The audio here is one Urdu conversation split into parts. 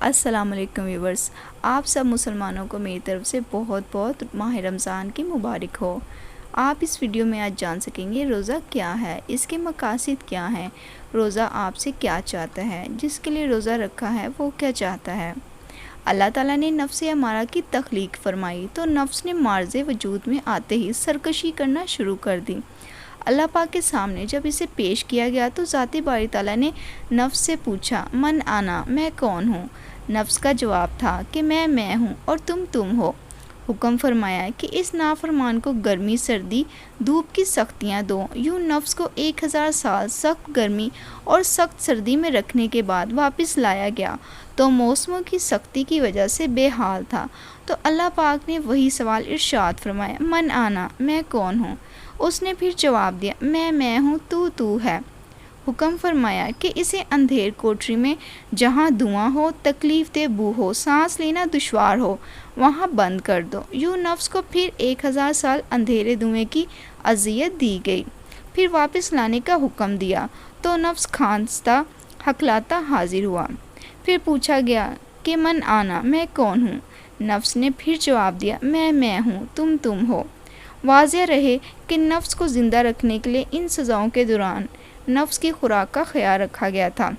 السلام علیکم ویورز، آپ سب مسلمانوں کو میری طرف سے بہت بہت ماہ رمضان کی مبارک ہو۔ آپ اس ویڈیو میں آج جان سکیں گے روزہ کیا ہے، اس کے مقاصد کیا ہیں، روزہ آپ سے کیا چاہتا ہے، جس کے لیے روزہ رکھا ہے وہ کیا چاہتا ہے۔ اللہ تعالیٰ نے نفس امارہ کی تخلیق فرمائی تو نفس نے معرض وجود میں آتے ہی سرکشی کرنا شروع کر دی۔ اللہ پاک کے سامنے جب اسے پیش کیا گیا تو ذات باری تعالیٰ نے نفس سے پوچھا، من آنا، میں کون ہوں؟ نفس کا جواب تھا کہ میں ہوں اور تم ہو۔ حکم فرمایا کہ اس نافرمان کو گرمی سردی دھوپ کی سختیاں دو۔ یوں نفس کو 1000 سال سخت گرمی اور سخت سردی میں رکھنے کے بعد واپس لایا گیا تو موسموں کی سختی کی وجہ سے بے حال تھا، تو اللہ پاک نے وہی سوال ارشاد فرمایا، من آنا، میں کون ہوں؟ اس نے پھر جواب دیا، میں ہوں، تو ہے۔ حکم فرمایا کہ اسے اندھیر کوٹری میں جہاں دھواں ہو، تکلیف دہ بو ہو، سانس لینا دشوار ہو، وہاں بند کر دو۔ یوں نفس کو پھر 1000 سال اندھیرے دھویں کی اذیت دی گئی، پھر واپس لانے کا حکم دیا تو نفس کھانستا ہکلاتا حاضر ہوا۔ پھر پوچھا گیا کہ من آنا، میں کون ہوں؟ نفس نے پھر جواب دیا، میں ہوں، تم ہو۔ واضح رہے کہ نفس کو زندہ رکھنے کے لیے ان سزاؤں کے دوران نفس کی خوراک کا خیال رکھا گیا تھا۔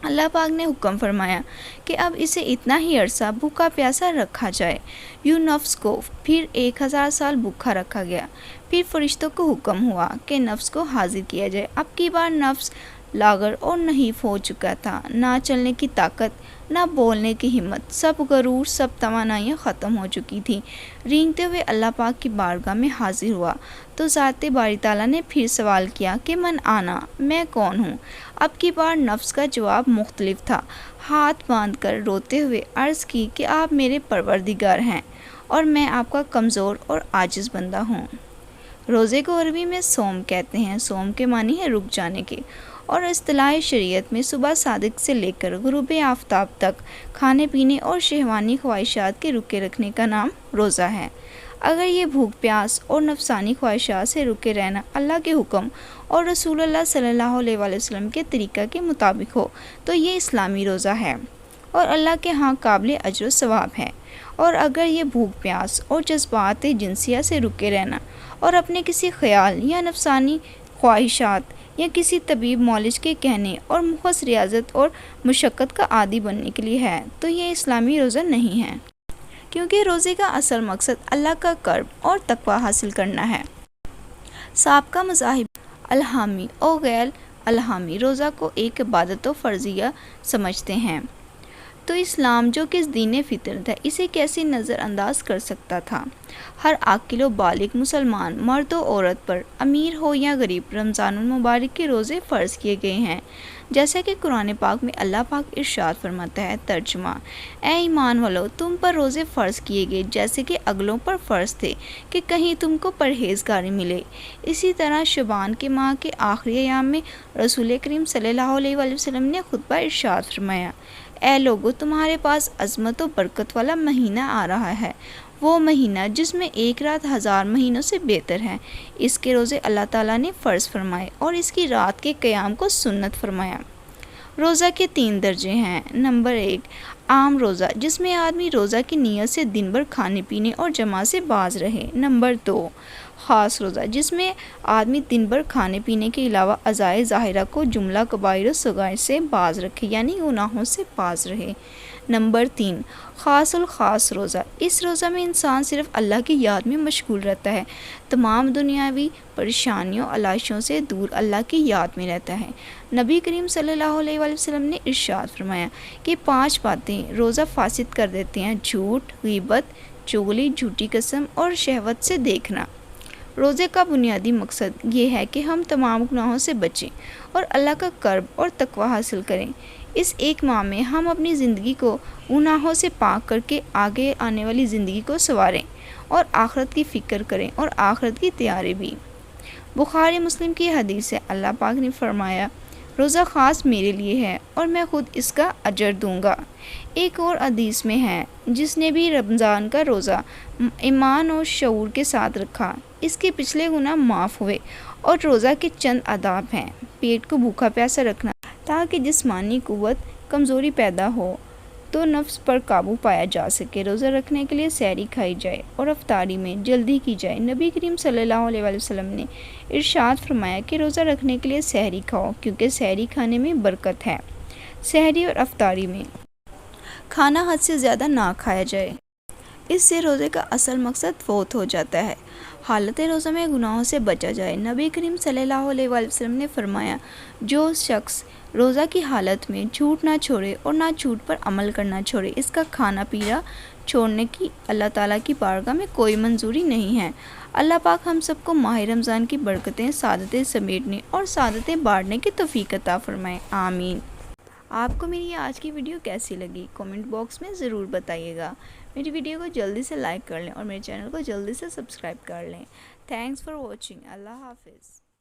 اللہ پاک نے حکم فرمایا کہ اب اسے اتنا ہی عرصہ بھوکا پیاسا رکھا جائے۔ یوں نفس کو پھر 1000 سال بھوکا رکھا گیا۔ پھر فرشتوں کو حکم ہوا کہ نفس کو حاضر کیا جائے۔ اب کی بار نفس لاغر اور نحیف ہو چکا تھا، نہ چلنے کی طاقت، نہ بولنے کی ہمت، سب غرور، سب توانائیاں ختم ہو چکی تھیں۔ رینگتے ہوئے اللہ پاک کی بارگاہ میں حاضر ہوا تو ذات باری تعالیٰ نے پھر سوال کیا کہ من آنا، میں کون ہوں؟ اب کی بار نفس کا جواب مختلف تھا۔ ہاتھ باندھ کر روتے ہوئے عرض کی کہ آپ میرے پروردگار ہیں اور میں آپ کا کمزور اور عاجز بندہ ہوں۔ روزے کو عربی میں صوم کہتے ہیں۔ صوم کے معنی ہے رک جانے کے، اور اصطلاح شریعت میں صبح صادق سے لے کر غروب آفتاب تک کھانے پینے اور شہوانی خواہشات کے رکے رکھنے کا نام روزہ ہے۔ اگر یہ بھوک پیاس اور نفسانی خواہشات سے رکے رہنا اللہ کے حکم اور رسول اللہ صلی اللہ علیہ وسلم کے طریقہ کے مطابق ہو تو یہ اسلامی روزہ ہے اور اللہ کے ہاں قابل اجر و ثواب ہے۔ اور اگر یہ بھوک پیاس اور جذبات جنسیہ سے رکے رہنا اور اپنے کسی خیال یا نفسانی خواہشات یا کسی طبیب معالج کے کہنے اور مخص ریاضت اور مشقت کا عادی بننے کے لیے ہے تو یہ اسلامی روزہ نہیں ہے، کیونکہ روزے کا اصل مقصد اللہ کا قرب اور تقوی حاصل کرنا ہے۔ سابقہ مذاہب الہامی اور غیر الہامی روزہ کو ایک عبادت و فرضیہ سمجھتے ہیں، تو اسلام جو کہ دین فطرت ہے اسے کیسے نظر انداز کر سکتا تھا؟ ہر عاقل و بالغ مسلمان مرد و عورت پر امیر ہو یا غریب رمضان المبارک کے روزے فرض کیے گئے ہیں، جیسا کہ قرآن پاک میں اللہ پاک ارشاد فرماتا ہے، ترجمہ، اے ایمان والو، تم پر روزے فرض کیے گئے جیسے کہ اگلوں پر فرض تھے کہ کہیں تم کو پرہیزگاری ملے۔ اسی طرح شعبان کے ماہ کے آخری ایام میں رسول کریم صلی اللہ علیہ وسلم نے خطبہ ارشاد فرمایا، اے لوگو، تمہارے پاس عظمت و برکت والا مہینہ آ رہا ہے، وہ مہینہ جس میں ایک رات 1000 مہینوں سے بہتر ہے۔ اس کے روزے اللہ تعالیٰ نے فرض فرمائے اور اس کی رات کے قیام کو سنت فرمایا۔ روزہ کے 3 درجے ہیں۔ نمبر 1، عام روزہ، جس میں آدمی روزہ کی نیت سے دن بھر کھانے پینے اور جماع سے باز رہے۔ نمبر 2، خاص روزہ، جس میں آدمی دن بھر کھانے پینے کے علاوہ اعضائے ظاہرہ کو جملہ کبائر و صغائر سے باز رکھے، یعنی گناہوں سے باز رہے۔ نمبر 3، خاص الخاص روزہ، اس روزہ میں انسان صرف اللہ کی یاد میں مشغول رہتا ہے، تمام دنیاوی پریشانیوں علائشوں سے دور اللہ کی یاد میں رہتا ہے۔ نبی کریم صلی اللہ علیہ وسلم نے ارشاد فرمایا کہ 5 باتیں روزہ فاسد کر دیتے ہیں: جھوٹ، غیبت، چغلی، جھوٹی قسم اور شہوت سے دیکھنا۔ روزے کا بنیادی مقصد یہ ہے کہ ہم تمام گناہوں سے بچیں اور اللہ کا قرب اور تقوی حاصل کریں۔ اس ایک ماہ میں ہم اپنی زندگی کو گناہوں سے پاک کر کے آگے آنے والی زندگی کو سنواریں اور آخرت کی فکر کریں اور آخرت کی تیاری بھی۔ بخاری مسلم کی حدیث ہے، اللہ پاک نے فرمایا، روزہ خاص میرے لیے ہے اور میں خود اس کا اجر دوں گا۔ ایک اور حدیث میں ہے، جس نے بھی رمضان کا روزہ ایمان اور شعور کے ساتھ رکھا، اس کے پچھلے گناہ معاف ہوئے۔ اور روزہ کے چند آداب ہیں: پیٹ کو بھوکا پیاسا رکھنا تاکہ جسمانی قوت کمزوری پیدا ہو تو نفس پر قابو پایا جا سکے۔ روزہ رکھنے کے لیے سحری کھائی جائے اور افطاری میں جلدی کی جائے۔ نبی کریم صلی اللہ علیہ وسلم نے ارشاد فرمایا کہ روزہ رکھنے کے لیے سحری کھاؤ کیونکہ سحری کھانے میں برکت ہے۔ سحری اور افطاری میں کھانا حد سے زیادہ نہ کھایا جائے، اس سے روزے کا اصل مقصد فوت ہو جاتا ہے۔ حالت روزہ میں گناہوں سے بچا جائے۔ نبی کریم صلی اللہ علیہ وسلم نے فرمایا، جو شخص روزہ کی حالت میں جھوٹ نہ چھوڑے اور نہ جھوٹ پر عمل کرنا چھوڑے، اس کا کھانا پینا چھوڑنے کی اللہ تعالیٰ کی بارگاہ میں کوئی منظوری نہیں ہے۔ اللہ پاک ہم سب کو ماہ رمضان کی برکتیں، سعادتیں سمیٹنے اور سعادتیں بانٹنے کی توفیق عطا فرمائے، آمین۔ آپ کو میری یہ آج کی ویڈیو کیسی لگی؟ کامنٹ باکس میں ضرور بتائیے گا۔ میری ویڈیو کو جلدی سے لائک کر لیں اور میرے چینل کو جلدی سے سبسکرائب کر لیں۔ Thanks for watching. اللہ حافظ۔